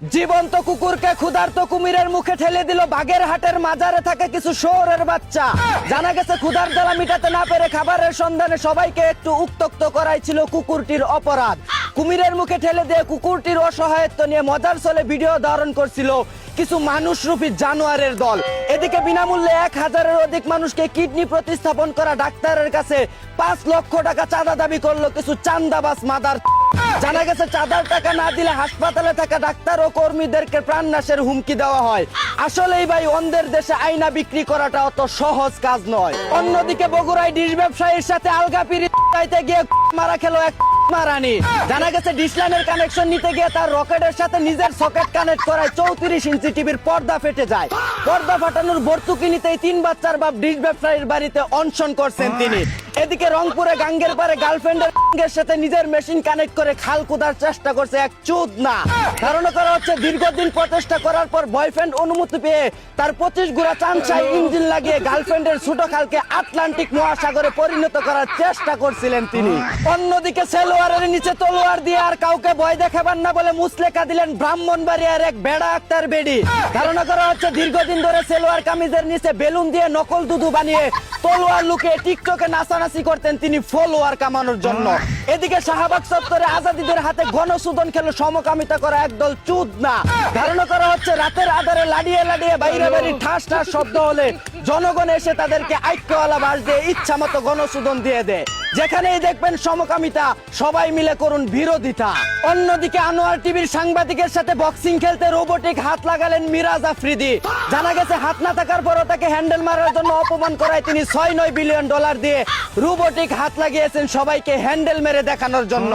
জীবন্ত কুকুরকে ক্ষুধার্ত কুমিরের মুখে ঠেলে দিল বাগেরহাটের মাজারে থাকে কিছু শহরের বাচ্চা। জানা গেছে ক্ষুধার জ্বালা মিটাতে না পেরে খাবারের সন্ধানে সবাইকে একটু উত্তক্ত করাই ছিল কুকুরটির অপরাধ। কুমিরের মুখে ঠেলে দিয়ে কুকুরটির অসহায়ত্ব নিয়ে মজার ছলে ভিডিও ধারণ করছিল কিছু মানুষরূপী জানোয়ারের দল। এদিকে বিনামূল্যে 1000-এর অধিক মানুষকে কিডনি প্রতিস্থাপন করা ডাক্তারের কাছে 5 লক্ষ টাকা চাঁদা দাবি করলো কিছু চান্দাবাজ মাদার। জানা গেছে চাঁদার টাকা না দিলে হাসপাতালে থাকা ডাক্তার ও কর্মীদেরকে প্রাণনাশের হুমকি দেওয়া হয়। আসলেই ভাই অন্ধের দেশে আয়না বিক্রি করাটা অত সহজ কাজ নয়। অন্যদিকে বগুড়ায় ডিশ ব্যবসায়ীর সাথে আলগা পিরিত চাইতে গিয়ে মারা খেলো এক মারানি। জানা গেছে ডিশ লাইনের কানেকশন নিতে গিয়ে তার রকেটের সাথে নিজের সকেট কানেক্ট করায় 34 ইঞ্চি টিভির পর্দা ফেটে যায়। পর্দা ফাটানোর ভর্তুকি নিতেই 3 বাচ্চার বাপ ডিশ ব্যবসায়ীর বাড়িতে অনশন করছেন তিনি। এদিকে রংপুরে গাঙ্গের পারে গার্লফ্রেন্ডের সাথে নিজের মেশিন কানেক্ট করে খাল কুদার চেষ্টা করছে এক চোদনা। ধারণা করা হচ্ছে দীর্ঘদিন প্রচেষ্টা করার পর বয়ফ্রেন্ড অনুমতি পেয়ে তার 25 গুড়া চামচাই ইঞ্জিন লাগিয়ে গার্লফ্রেন্ডের ছোট খালকে আটলান্টিক মহাসাগরে পরিণত করার চেষ্টা করছিলেন তিনি। অন্যদিকে সেলোয়ারের নিচে তলোয়ার দিয়ে আর কাউকে ভয় দেখাবার না বলে মুসলেকা দিলেন ব্রাহ্মণবাড়িয়ার এক বেড়া আক্তার বেডি। ধারণা করা হচ্ছে দীর্ঘদিন ধরে সেলোয়ার কামিজের নিচে বেলুন দিয়ে নকল দুধু বানিয়ে তলোয়ার লুকিয়ে টিকটকে নাচানাচি করতেন তিনি ফলোয়ার কামানোর জন্য। এদিকে শাহবাগ চত্বরে আজাদিদের হাতে গণসুদন খেলো সমকামিতা করা একদল চুদনা। ধারণা করা হচ্ছে রাতের আধারে লাড়িয়ে লাড়িয়ে বাইরে বাড়ি ঠাস ঠাস শব্দ হলে জনগণ এসে তাদেরকে আইক্যওয়ালা বাস দিয়ে ইচ্ছা মতো গণসুদন দিয়ে দেয়। যেখানেই দেখবেন সমকামিতা সবাই মিলে করুন বিরোধিতা। অন্যদিকে আনোয়ার টিভির সাংবাদিকের সাথে বক্সিং খেলতে রোবোটিক হাত লাগালেন মিরাজ আফ্রিদি। জানা গেছে হাত না থাকার পরও তাকে হ্যান্ডেল মারার জন্য অপমান করায় তিনি 6-9 বিলিয়ন ডলার দিয়ে রোবোটিক হাত লাগিয়েছেন সবাইকে হ্যান্ডেল মেরে দেখানোর জন্য।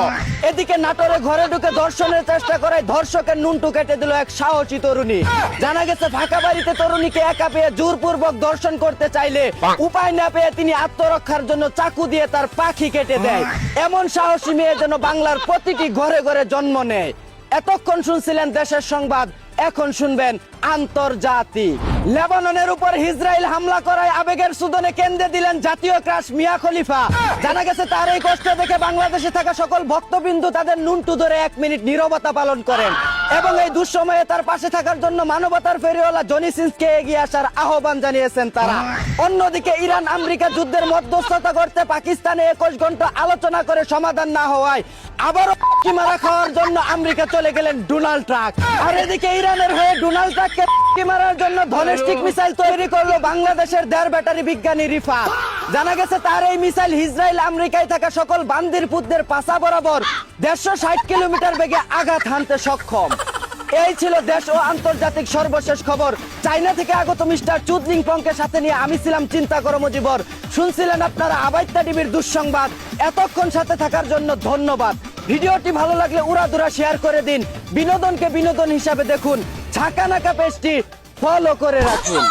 এদিকে নাটোরে ঘরে ঢুকে ধর্ষণের চেষ্টা করায় ধর্ষকের নুনটু কেটে দিল এক সাহসী তরুণী। জানা গেছে ফাঁকা বাড়িতে তরুণীকে একা পেয়ে জোরপূর্বক ধর্ষণ করতে চাইলে উপায় না পেয়ে তিনি আত্মরক্ষার জন্য চাকু দিয়ে তার পাখি কেটে দেয়। এমন সাহসী মেয়ে যেন বাংলার প্রতিটি ঘরে ঘরে জন্ম নেয়। এতক্ষণ শুনছিলেন দেশের সংবাদ, এখন শুনবেন আন্তর্জাতিক। লেবাননের উপর ইসরায়েল হামলা করায় আবেগের সুদনে কেন্দ্রে দিলেন জাতীয় ক্রাশ মিয়া খলিফা। জানা গেছে তার এই কষ্ট দেখে বাংলাদেশে থাকা সকল ভক্তবিন্দু তাদের নুনটু ধরে 1 মিনিট নীরবতা পালন করেন এবং এই দুঃসময়ে তার পাশে থাকার জন্য মানবতার ফেরিওয়ালা জনি সিন্সকে এগিয়ে আসার আহ্বান জানিয়েছেন তারা। অন্যদিকে ইরান আমেরিকা যুদ্ধের মধ্যস্থতা করতে পাকিস্তানে 21 ঘন্টা আলোচনা করে সমাধান না হওয়ায় আবারও মারা খাওয়ার জন্য আমেরিকা চলে গেলেন ডোনাল্ড ট্রাম্প। আর এদিকে ইরানের হয়ে ডোনাল্ড ট্রাম্পকে মারার জন্য ধনেস্টিক মিসাইল তৈরি করলো বাংলাদেশের 1.5 ব্যাটারি বিজ্ঞানী রিফাত। জানা গেছে তার এই মিসাইল ইসরায়েল আমেরিকায় থাকা সকল বান্দির পুতদের পাশা বরাবর 160 কিলোমিটার বেগে আঘাত হানতে সক্ষম। এই ছিল দেশ ও আন্তর্জাতিক সর্বশেষ খবর। চায়না থেকে আগত মিস্টার চুদলিং পংকে সাথে নিয়ে আমি ছিলাম চিন্তা করো মুজিবর। শুনছিলেন আপনারা আবাইত্যা টিভির দুঃসংবাদ। এতক্ষণ সাথে থাকার জন্য ধন্যবাদ। ভিডিওটি ভালো লাগলে উড়াধুরা শেয়ার করে দিন। বিনোদনকে বিনোদন হিসাবে দেখুন। ঝাঁকানাকা পেজটি ফলো করে রাখুন।